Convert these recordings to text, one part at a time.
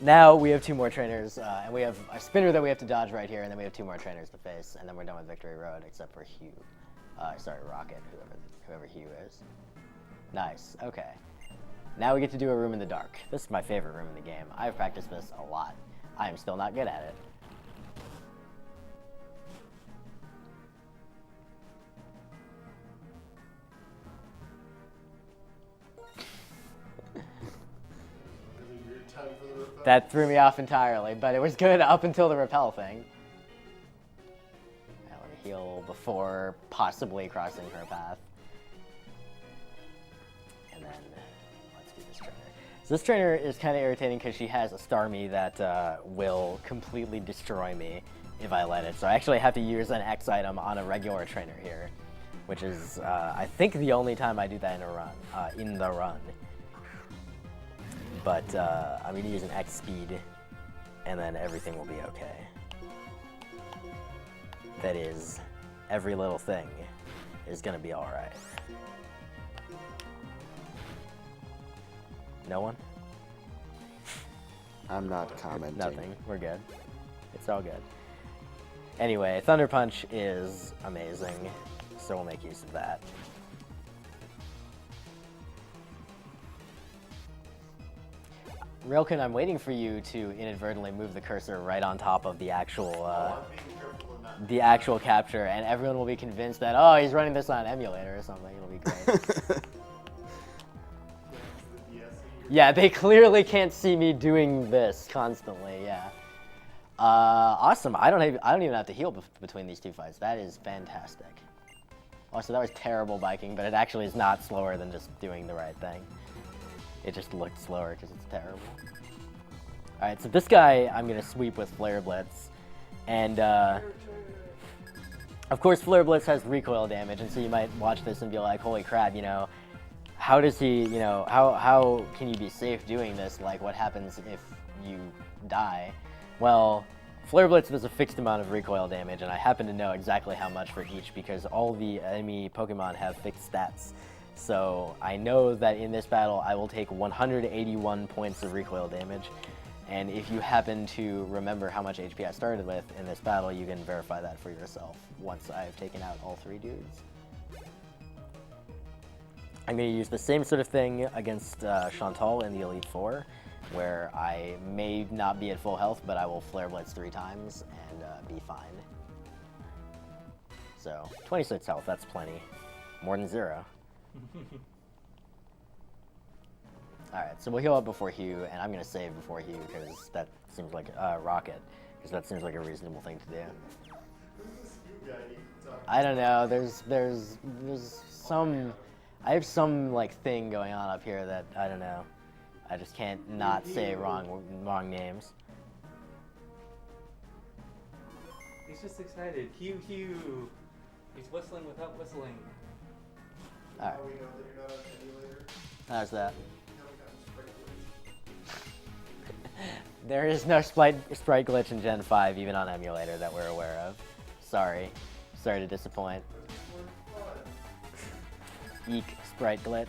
Now we have 2 more trainers, and we have a spinner that we have to dodge right here, and then we have 2 more trainers to face, and then we're done with Victory Road, except for Hugh. Sorry, Rocket, whoever Hugh is. Nice, okay. Now we get to do a room in the dark. This is my favorite room in the game. I've practiced this a lot. I am still not good at it. That threw me off entirely, but it was good up until the repel thing. Right, let me heal before possibly crossing her path. And then let's do this trainer. So this trainer is kind of irritating because she has a Starmie that will completely destroy me if I let it. So I actually have to use an X item on a regular trainer here, which is I think the only time I do that in a run, in the run. But I'm going to use an X speed, and then everything will be okay. That is, every little thing is going to be all right. No one? I'm not commenting. Nothing. We're good. It's all good. Anyway, Thunder Punch is amazing, so we'll make use of that. Railkin, I'm waiting for you to inadvertently move the cursor right on top of the actual capture, and everyone will be convinced that, oh, he's running this on an emulator or something. It'll be great. Yeah, they clearly can't see me doing this constantly. Yeah. Awesome. I don't even have to heal between these 2 fights. That is fantastic. Also, that was terrible biking, but it actually is not slower than just doing the right thing. It just looked slower because it's terrible. Alright, so this guy I'm going to sweep with Flare Blitz. And, of course, Flare Blitz has recoil damage, and so you might watch this and be like, holy crap, you know, how does he, you know, how can you be safe doing this? Like, what happens if you die? Well, Flare Blitz does a fixed amount of recoil damage, and I happen to know exactly how much for each because all the enemy Pokemon have fixed stats. So I know that in this battle I will take 181 points of recoil damage, and if you happen to remember how much HP I started with in this battle, you can verify that for yourself once I've taken out all 3 dudes. I'm going to use the same sort of thing against Chantal in the Elite Four, where I may not be at full health, but I will Flare Blitz 3 times and be fine. So 26 health, that's plenty. More than 0. Alright, so we'll heal up before Hugh, and I'm going to save before Hugh, because that seems like, Rocket, because that seems like a reasonable thing to do. I don't know, there's some, I have some, like, thing going on up here that, I don't know, I just can't not say wrong names. He's just excited. Hugh. He's whistling without whistling. Alright. We know that you're not on emulator. How's that? You haven't gotten sprite glitch. There is no sprite glitch in Gen 5, even on emulator, that we're aware of. Sorry. Sorry to disappoint. Eek, sprite glitch.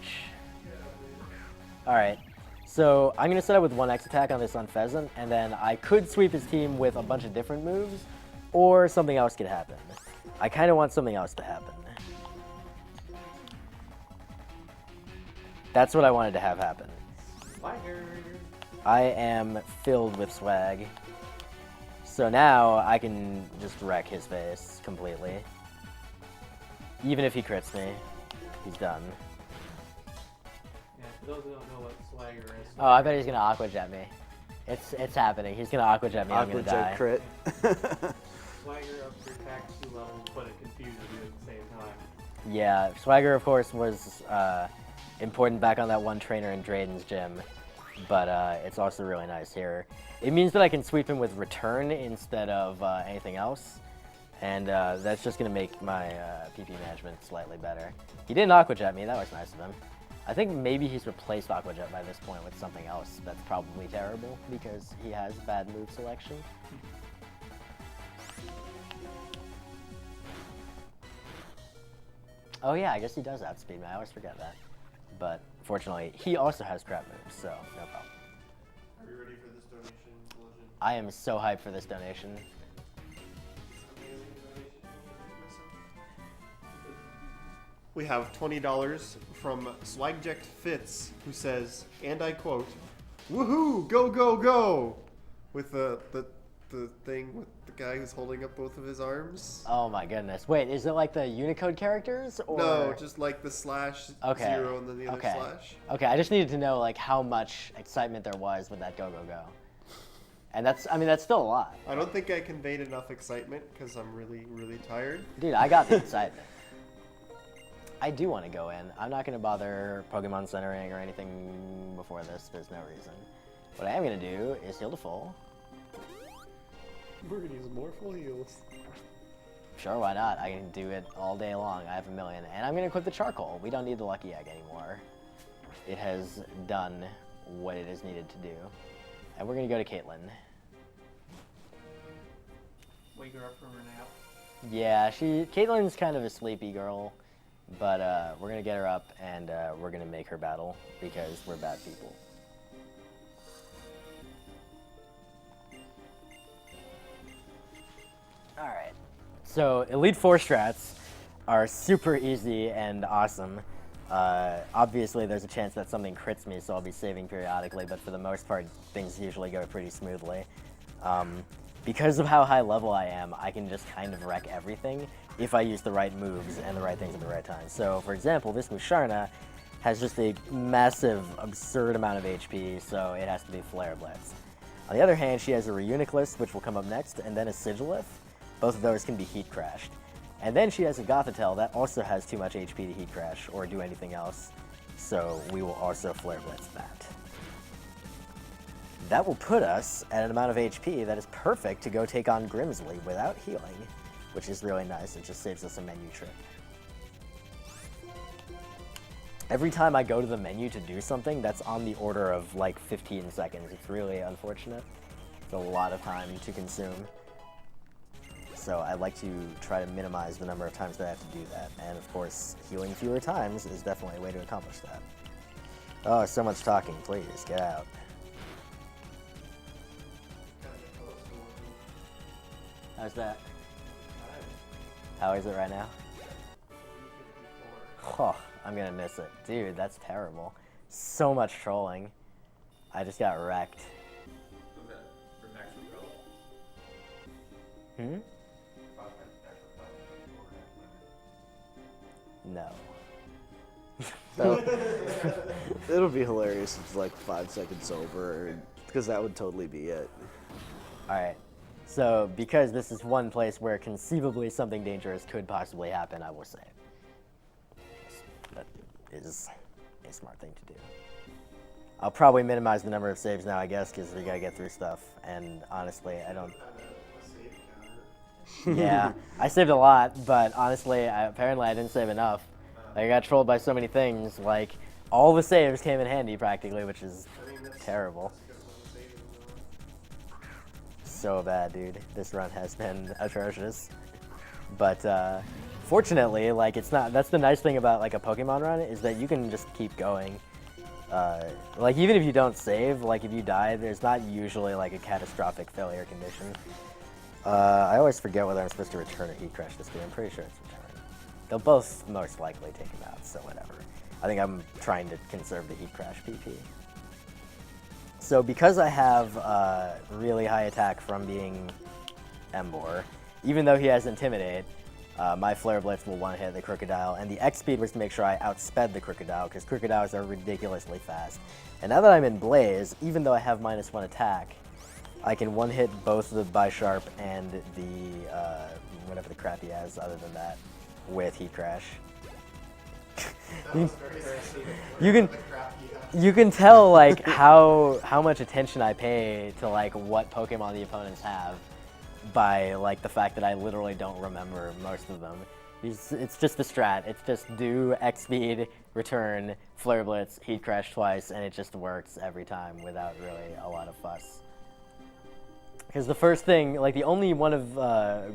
Alright. So, I'm going to set up with 1 X attack on this Unpheasant, and then I could sweep his team with a bunch of different moves, or something else could happen. I kind of want something else to happen. That's what I wanted to have happen. Swagger. I am filled with swag. So now I can just wreck his face completely. Even if he crits me, he's done. Yeah, for those who don't know what swagger is. Oh, I bet he's gonna Aqua Jet me. It's happening. He's gonna Aqua Jet me. I'm Aqua gonna die. Jet crit. Swagger ups your attack 2 levels, but it confuses you at the same time. Yeah, Swagger, of course, was important back on that one trainer in Drayden's gym, but it's also really nice here. It means that I can sweep him with Return instead of anything else, and that's just going to make my PP management slightly better. He didn't Aqua Jet me, that was nice of him. I think maybe he's replaced Aqua Jet by this point with something else that's probably terrible, because he has bad move selection. Oh yeah, I guess he does outspeed me, I always forget that. But fortunately, he also has crap moves, so no problem. you ready for this donation, Legend? I am so hyped for this donation. Amazing donation. We have $20 from Slagject Fitz, who says, and I quote, "Woohoo! Go go go!" With the thing with the guy who's holding up both of his arms. Oh my goodness. Wait, is it like the Unicode characters? Or... No, just like the slash Okay. 0 and then the other Okay. slash. Okay, I just needed to know like how much excitement there was with that go go go. And that's, I mean, that's still a lot. I don't think I conveyed enough excitement because I'm really, really tired. Dude, I got the excitement. I do want to go in. I'm not going to bother Pokemon centering or anything before this. There's no reason. What I am going to do is heal to full. We're gonna use more full heals. Sure, why not? I can do it all day long. I have a million. And I'm going to equip the charcoal. We don't need the lucky egg anymore. It has done what it is needed to do. And we're going to go to Caitlin. Wake her up from her nap. Yeah, Caitlin's kind of a sleepy girl. But we're going to get her up and we're going to make her battle because we're bad people. Alright, so Elite Four strats are super easy and awesome. Obviously there's a chance that something crits me, so I'll be saving periodically, but for the most part things usually go pretty smoothly. Because of how high level I am, I can just kind of wreck everything if I use the right moves and the right things at the right time. So for example, this Musharna has just a massive, absurd amount of HP, so it has to be Flare Blitz. On the other hand, she has a Reuniclus, which will come up next, and then a Sigilith. Both of those can be Heat Crashed. And then she has a Gothitelle that also has too much HP to Heat Crash or do anything else, so we will also Flare Blitz that. That will put us at an amount of HP that is perfect to go take on Grimsley without healing, which is really nice. It just saves us a menu trip. Every time I go to the menu to do something, that's on the order of like 15 seconds. It's really unfortunate. It's a lot of time to consume. So I like to try to minimize the number of times that I have to do that. And of course, healing fewer times is definitely a way to accomplish that. Oh, so much talking. Please, get out. How's that? How is it right now? Oh, I'm gonna miss it. Dude, that's terrible. So much trolling. I just got wrecked. Hmm? No. It'll be hilarious if it's like 5 seconds over, because that would totally be it. Alright. So, because this is one place where conceivably something dangerous could possibly happen, I will save. That is a smart thing to do. I'll probably minimize the number of saves now, I guess, because we gotta get through stuff. And honestly, I don't... Yeah, I saved a lot, but honestly, apparently I didn't save enough. I got trolled by so many things, like, all the saves came in handy practically, which is terrible. So bad, dude. This run has been atrocious. But fortunately, like, it's not, that's the nice thing about like a Pokemon run, is that you can just keep going. Like, even if you don't save, like if you die, there's not usually like a catastrophic failure condition. I always forget whether I'm supposed to return or Heat Crash this game. I'm pretty sure it's return. They'll both most likely take him out, so whatever. I think I'm trying to conserve the Heat Crash PP. So because I have really high attack from being Emboar, even though he has Intimidate, my Flare Blitz will one-hit the Crocodile, and the X-Speed was to make sure I outsped the Crocodile, because Crocodiles are ridiculously fast. And now that I'm in Blaze, even though I have -1 attack, I can one-hit both the Bisharp and the, whatever the crap he has other than that, with Heat Crash. You can tell like how much attention I pay to like what Pokemon the opponents have by like the fact that I literally don't remember most of them. It's just the strat. It's just do X speed, return, Flare Blitz, Heat Crash twice, and it just works every time without really a lot of fuss. Because the first thing, like the only one of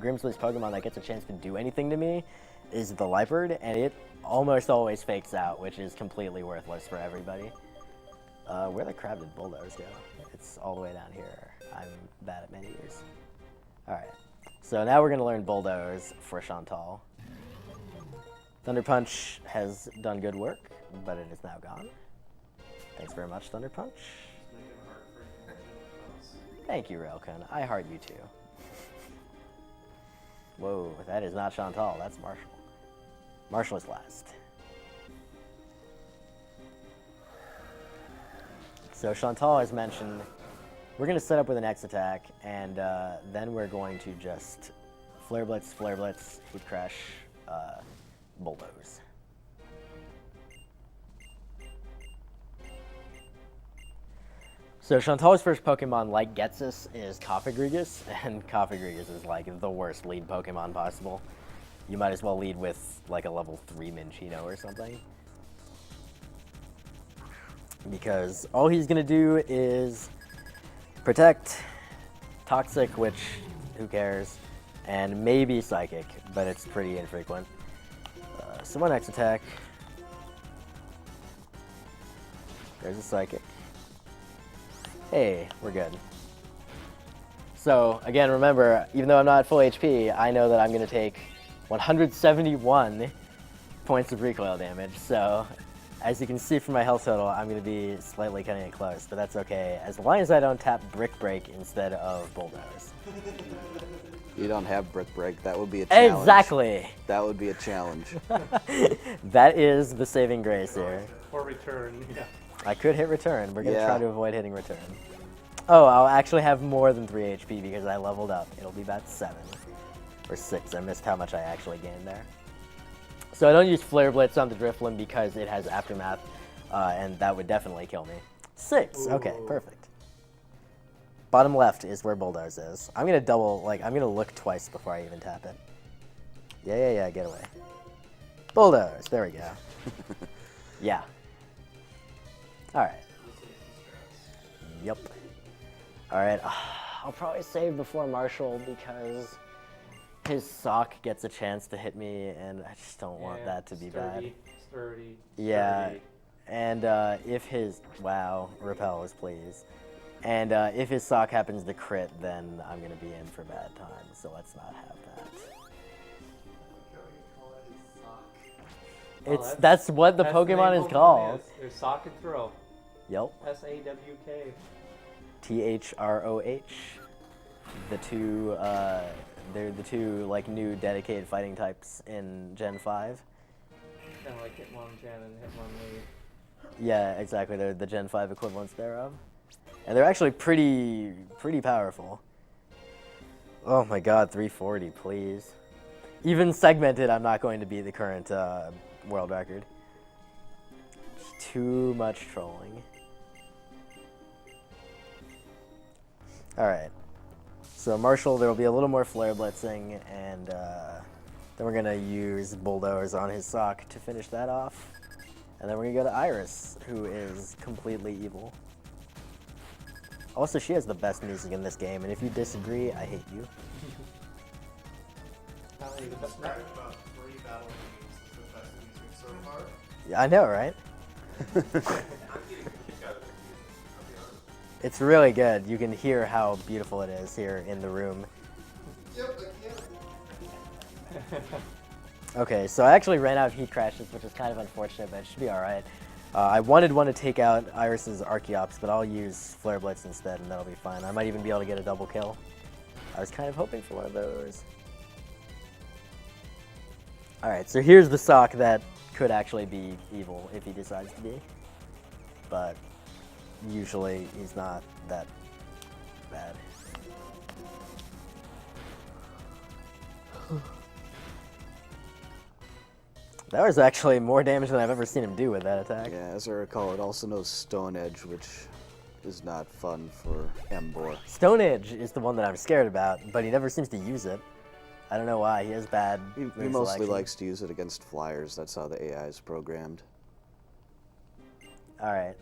Grimsley's Pokemon that gets a chance to do anything to me is the Liepard, and it almost always fakes out, which is completely worthless for everybody. Where the crap did Bulldoze go? It's all the way down here. I'm bad at menus. Alright. So now we're going to learn Bulldoze for Chantal. Thunder Punch has done good work, but it is now gone. Thanks very much, Thunder Punch. Thank you, Railcon. I heart you too. Whoa, that is not Chantal, that's Marshall. Marshall is last. So Chantal has mentioned, we're going to set up with an X attack, and then we're going to just Flare Blitz, Heat Crash, Bulldoze. So Chantal's first Pokemon, like Getsus, is Coffagrigus, and Coffagrigus is like the worst lead Pokemon possible. You might as well lead with like a level 3 Minchino or something. Because all he's gonna do is Protect, Toxic, which who cares, and maybe Psychic, but it's pretty infrequent. So one X attack. There's a Psychic. Hey, we're good. So, again, remember, even though I'm not at full HP, I know that I'm going to take 171 points of recoil damage. So, as you can see from my health total, I'm going to be slightly cutting it close, but that's okay, as long as I don't tap Brick Break instead of Bulldoze. You don't have Brick Break. That would be a challenge. Exactly! That would be a challenge. That is the saving grace here. Or return, yeah. I could hit return. We're going to Yeah. try to avoid hitting return. Oh, I'll actually have more than 3 HP because I leveled up. It'll be about 7 or 6. I missed how much I actually gained there. So I don't use Flare Blitz on the Drifloon because it has Aftermath, and that would definitely kill me. 6. Okay, perfect. Bottom left is where Bulldoze is. I'm going to I'm going to look twice before I even tap it. Yeah, get away. Bulldoze, there we go. Yeah. Alright. Yep. Alright, I'll probably save before Marshall because his sock gets a chance to hit me and I just don't want that to be bad. Sturdy. Yeah, Sturdy. and if his, repels please. And if his sock happens to crit, then I'm going to be in for bad times, so let's not have that. That's what the That's Pokemon name is called. There's Sock and Throw. Yep. S-A-W-K. THROH. The two, they're the two like new dedicated fighting types in Gen 5. Kind of like Hitmonchan and Hitmonlee. Yeah, exactly. They're the Gen 5 equivalents thereof. And they're actually pretty powerful. Oh my god, 340, please. Even segmented, I'm not going to be the current world record. Too much trolling. Alright. So Marshall, there will be a little more Flare Blitzing, and then we're going to use Bulldoze on his sock to finish that off. And then we're going to go to Iris, who is completely evil. Also, she has the best music in this game, and if you disagree, I hate you. Describe about 3 battle games as the best music so far. Yeah, I know, right? It's really good. You can hear how beautiful it is here in the room. Yep, I can. Okay, so I actually ran out of Heat Crashes, which is kind of unfortunate, but it should be alright. I wanted one to take out Iris's Archeops, but I'll use Flare Blitz instead, and that'll be fine. I might even be able to get a double kill. I was kind of hoping for one of those. Alright, so here's the sock that could actually be evil if he decides to be. But usually he's not that bad. That was actually more damage than I've ever seen him do with that attack. Yeah, as I recall, it also knows Stone Edge, which is not fun for Embor. Stone Edge is the one that I'm scared about, but he never seems to use it. I don't know why. He has bad He move mostly selection. likes to use it against flyers. That's how the AI is programmed. Alright.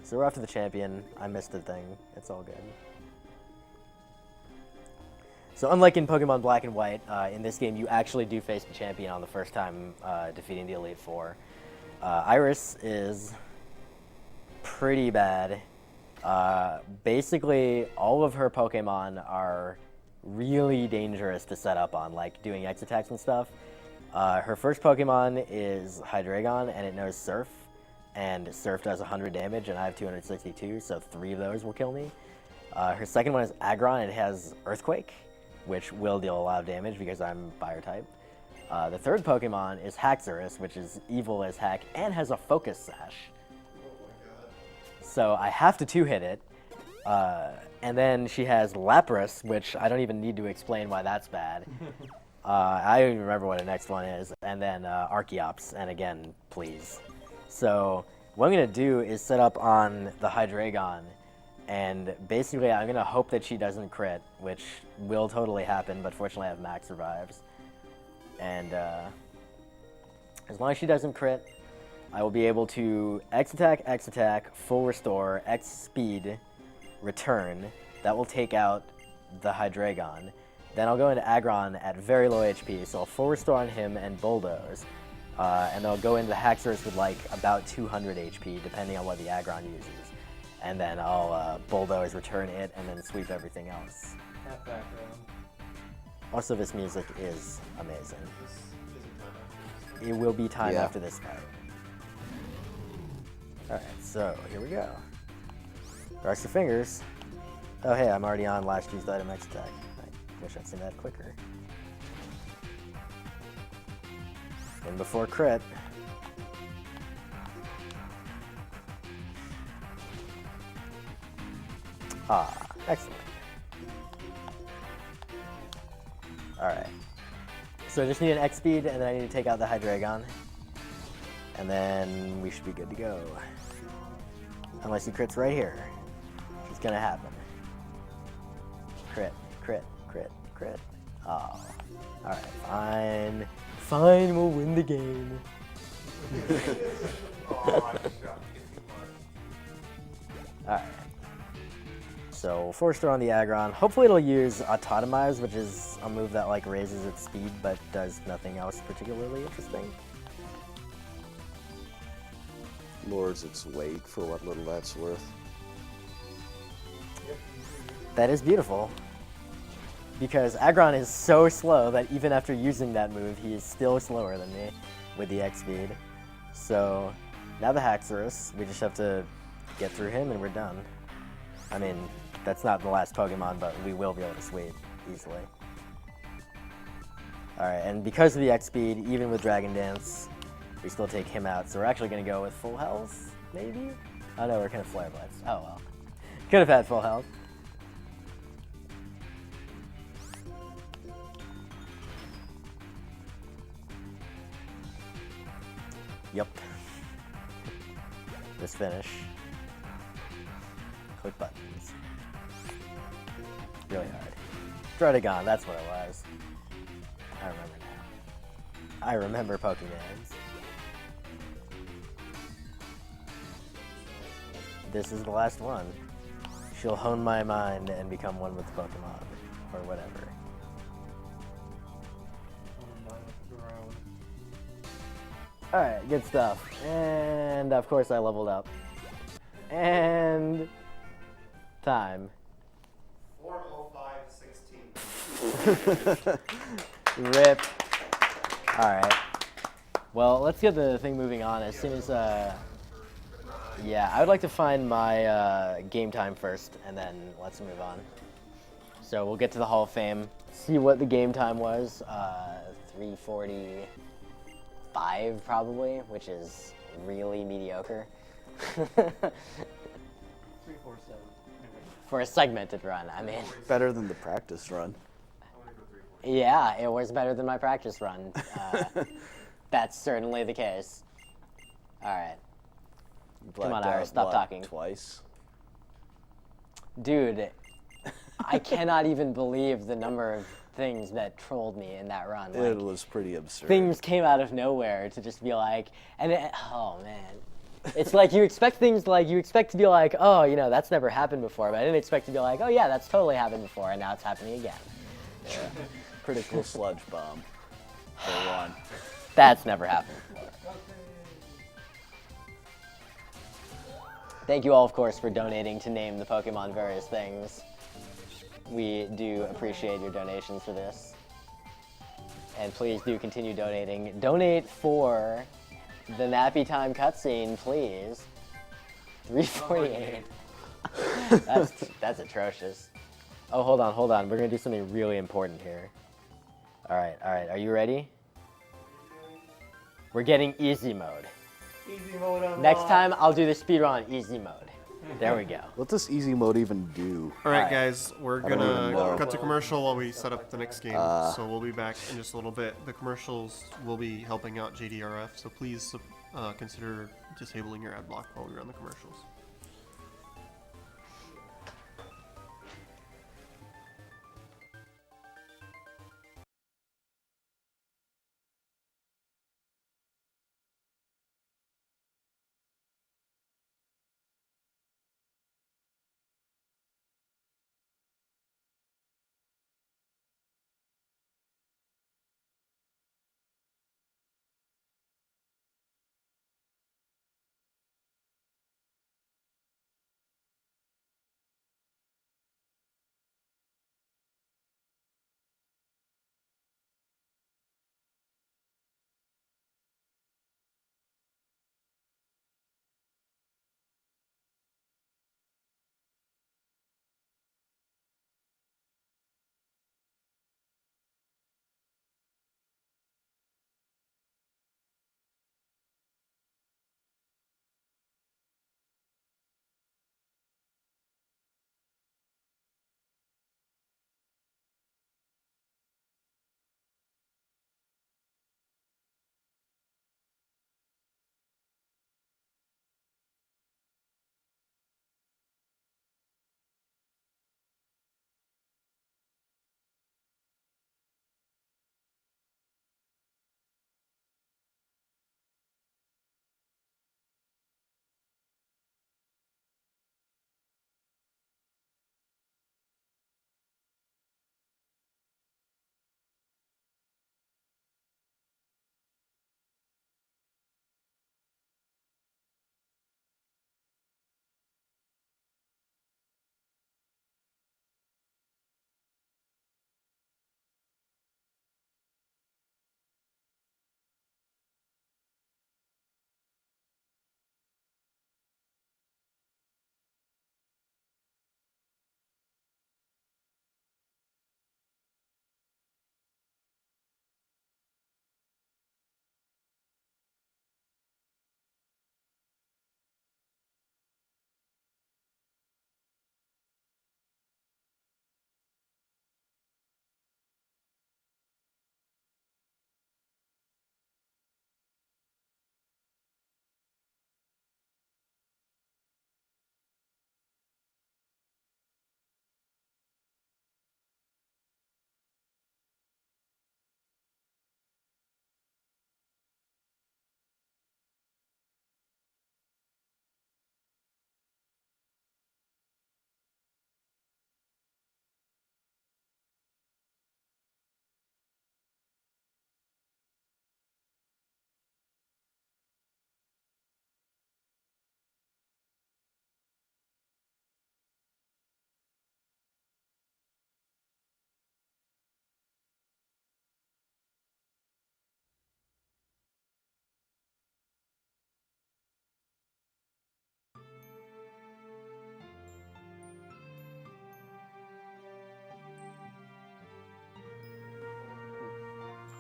So we're off to the champion. I missed the thing. It's all good. So unlike in Pokemon Black and White, in this game you actually do face the champion on the first time defeating the Elite Four. Iris is pretty bad. Basically, all of her Pokemon are really dangerous to set up on, like doing X attacks and stuff. Her first Pokemon is Hydreigon, and it knows Surf, and Surf does 100 damage, and I have 262, so 3 of those will kill me. Her second one is Aggron, and it has Earthquake, which will deal a lot of damage because I'm Fire type. The third Pokemon is Haxorus, which is evil as heck, and has a Focus Sash. So I have to 2-hit it. And then she has Lapras, which I don't even need to explain why that's bad. I don't even remember what the next one is. And then Archeops, and again, please. So what I'm going to do is set up on the Hydreigon, and basically I'm going to hope that she doesn't crit, which will totally happen, but fortunately I have max revives. And as long as she doesn't crit, I will be able to X attack, full restore, X speed, return. That will take out the Hydreigon. Then I'll go into Aggron at very low HP, so I'll full restore on him and Bulldoze. And I'll go into Haxorus with like about 200 HP, depending on what the Aggron uses. And then I'll Bulldoze, return it, and then sweep everything else. Half background. Also, this music is amazing. It will be time after this fight. Alright, so here we go. Cross your fingers. Oh hey, I'm already on last used item X attack. I wish I'd seen that quicker. And before crit. Ah, excellent. Alright. So I just need an X speed, and then I need to take out the Hydreigon. And then we should be good to go. Unless he crits right here. Which is gonna happen. Crit, crit, crit, crit. Oh. Alright, fine. Fine, we'll win the game. Alright. So, Force Throw on the Aggron. Hopefully it'll use Autotomize, which is a move that like raises its speed but does nothing else particularly interesting. Lowers its weight for what little that's worth. That is beautiful. Because Aggron is so slow that even after using that move, he is still slower than me with the X speed. So, now the Haxorus, we just have to get through him and we're done. I mean, that's not the last Pokemon, but we will be able to sweep easily. Alright, and because of the X speed, even with Dragon Dance, we still take him out. So we're actually going to go with full health, maybe? Oh no, we're going to Flare Blitz. Oh well. Could have had full health. Yep. Just finish. Click buttons. Really hard. Druddigon, that's what it was. I remember now. I remember Pokemons. This is the last one. She'll hone my mind and become one with Pokemon. Or whatever. Alright, good stuff. And of course I leveled up. And time. 4:05:16. Rip. Alright. Well, let's get the thing moving on as soon as yeah, I would like to find my game time first, and then let's move on. So we'll get to the Hall of Fame, see what the game time was. 3:45 probably, which is really mediocre. 347. For a segmented run, I mean. Better than the practice run. Yeah, it was better than my practice run. That's certainly the case. All right. Come on, Iris, stop talking. Twice. Dude, I cannot even believe the number of things that trolled me in that run. It was pretty absurd. Things came out of nowhere to just be like, oh man. It's like you expect things like, you expect to be like, oh, you know, that's never happened before, but I didn't expect to be like, oh yeah, that's totally happened before, and now it's happening again. Yeah. Critical sludge bomb. For one. That's never happened before. Thank you all, of course, for donating to name the Pokemon various things. We do appreciate your donations for this. And please do continue donating. Donate for the Nappy Time cutscene, please. 348. That's atrocious. Oh, hold on. We're gonna do something really important here. All right. Are you ready? We're getting easy mode. Easy mode unlocked. Next time, I'll do the speedrun on easy mode. There we go. What does easy mode even do? All right, Alright. guys, we're I don't even gonna know. cut to commercial while we set up the next game. So we'll be back in just a little bit. The commercials will be helping out JDRF, so please consider disabling your ad block while we run the commercials.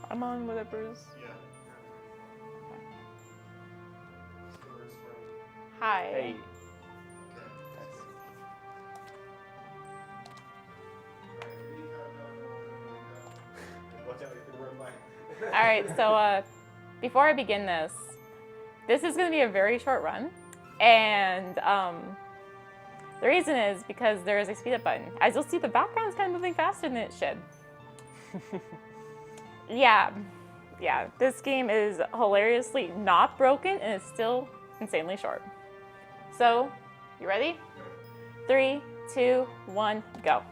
I'm on whatever's. Yeah. Hi. Hey. All right, so before I begin this is going to be a very short run, and the reason is because there is a speed up button. As you'll see, the background is kind of moving faster than it should. Yeah, this game is hilariously not broken and it's still insanely short. So, you ready? 3, 2, 1, go.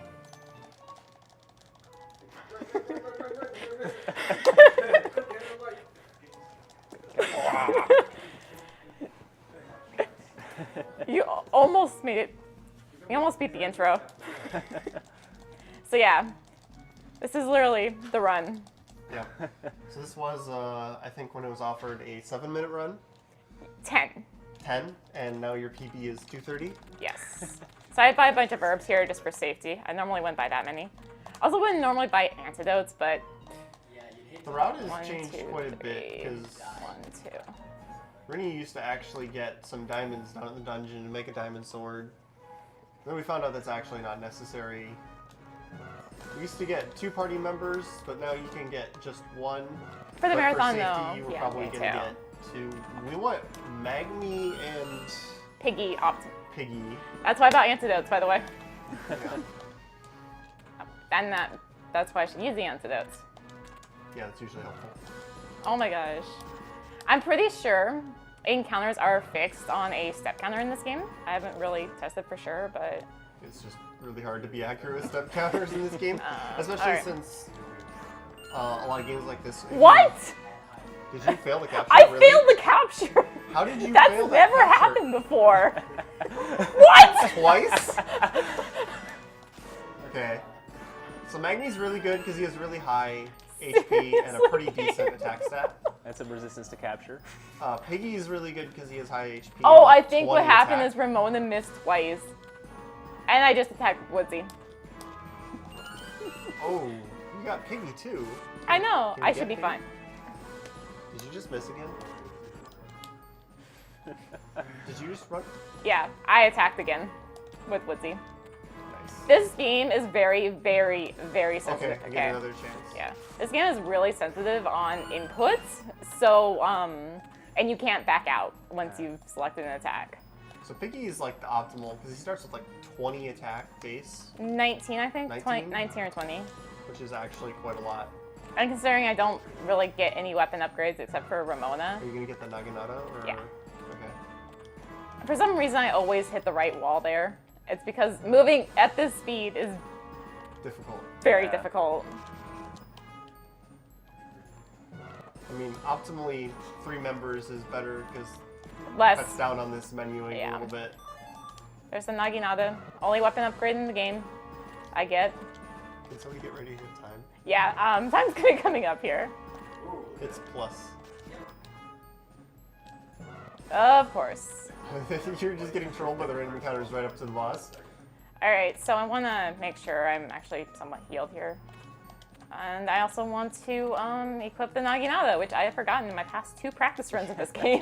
You almost made it. You almost beat the intro. So yeah, this is literally the run. Yeah. So this was, I think, when it was offered a 7-minute run. 10. 10, and now your PB is 2:30. Yes. So I buy a bunch of herbs here just for safety. I normally wouldn't buy that many. I also wouldn't normally buy antidotes, but The route has 1, changed 2, quite a bit 3, because 1, 2. Rini used to actually get some diamonds down in the dungeon and make a diamond sword. Then we found out that's actually not necessary. We used to get 2 party members, but now you can get just 1. For the But marathon, for safety, though, you were yeah, probably me gonna too. get 2. We want Magni and Piggy opt. Piggy. That's why I bought antidotes, by the way. Yeah. And that's why I should use the antidotes. Yeah, that's usually helpful. Oh my gosh. I'm pretty sure encounters are fixed on a step counter in this game. I haven't really tested for sure, but It's just really hard to be accurate with step counters in this game, especially alright. since a lot of games like this. what? Did you fail the capture? I really? failed the capture. How did you That's fail that never capture? happened before. What? Twice? Okay. So Magni's really good because he has really high HP and a pretty decent attack stat. That's some resistance to capture. Piggy is really good because he has high HP. Oh, and I think what 20 happened attack. is Ramona missed twice. And I just attacked Woodsy. Oh, you got Piggy too. I know. Can we I should get be Piggy? fine. Did you just miss again? Did you just run? Yeah, I attacked again with Woodsy. Nice. This game is very, very, very sensitive. Okay, I get another chance. Yeah. This game is really sensitive on inputs, so, and you can't back out once you've selected an attack. So Piggy is like the optimal because he starts with like 20 attack base, 19, I think? 19? 19 or 20. which is actually quite a lot. And considering I don't really get any weapon upgrades except for Ramona, Are you gonna get the Naginata or? Yeah. Okay. for some reason I always hit the right wall there. It's because moving at this speed is Difficult. very Yeah. difficult. I mean, optimally, 3 members is better because Less. cuts down on this menuing Yeah. a little bit. There's the Naginata. Only weapon upgrade in the game I get. Can somebody get ready to hit time? Yeah, time's gonna be coming up here. It's plus. Of course. You're just getting trolled by the random encounters right up to the boss. Alright, so I want to make sure I'm actually somewhat healed here. And I also want to equip the Naginata, which I have forgotten in my past 2 practice runs of this game.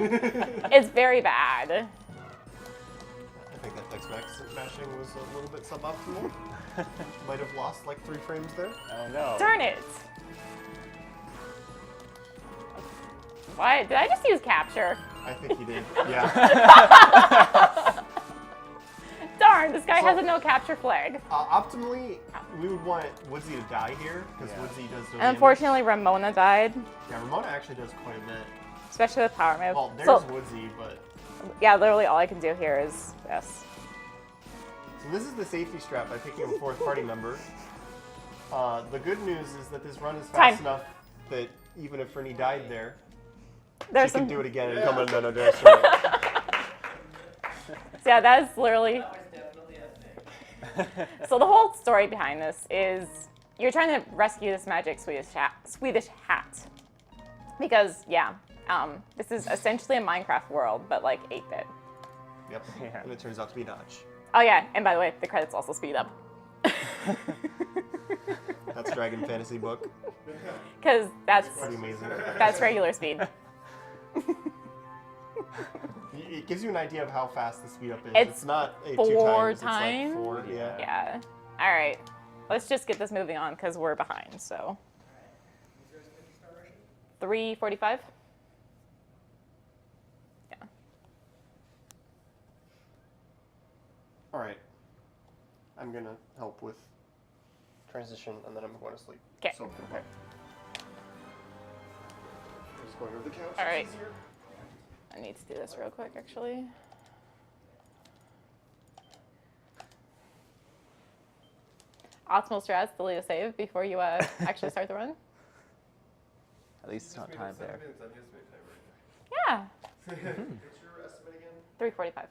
It's very bad. I think that text mashing was a little bit suboptimal. Might have lost like 3 frames there. Oh no. Darn it! Why? Did I just use capture? I think you did. Yeah. Darn, this guy So- has a no capture flag. Optimally, we would want Woodsy to die here because Yeah. Woodsy does no And unfortunately, Ramona died, damage. Yeah, Ramona actually does quite a bit. especially with power move. Well, there's So, Woodsy, but yeah, literally all I can do here is this. so this is the safety strap by picking a 4th party member. The good news is that this run is fast Time. enough that even if Rini died there, There's she some. can do it again and come under no strike. So yeah, that is literally. So the whole story behind this is you're trying to rescue this magic Swedish hat. Because yeah, this is essentially a Minecraft world, but like 8-bit. Yep. Yeah. And it turns out to be Dodge. Oh yeah, and by the way, the credits also speed up. That's Dragon Fantasy book. Because that's Pretty amazing. regular speed. It gives you an idea of how fast the speed up is. It's not a 2 4 times. times. It's like 4. Yeah. Yeah. All right. Let's just get this moving on because we're behind. So. 3:45. Yeah. All right. I'm gonna help with transition, and then I'm going to sleep. 'Kay. So, okay. Just going over the couch. All right. It's easier. I need to do this real quick, actually. Optimal strats, delete a save before you actually start the run. At least it's not time there. Yeah. What's your estimate again? 3:45.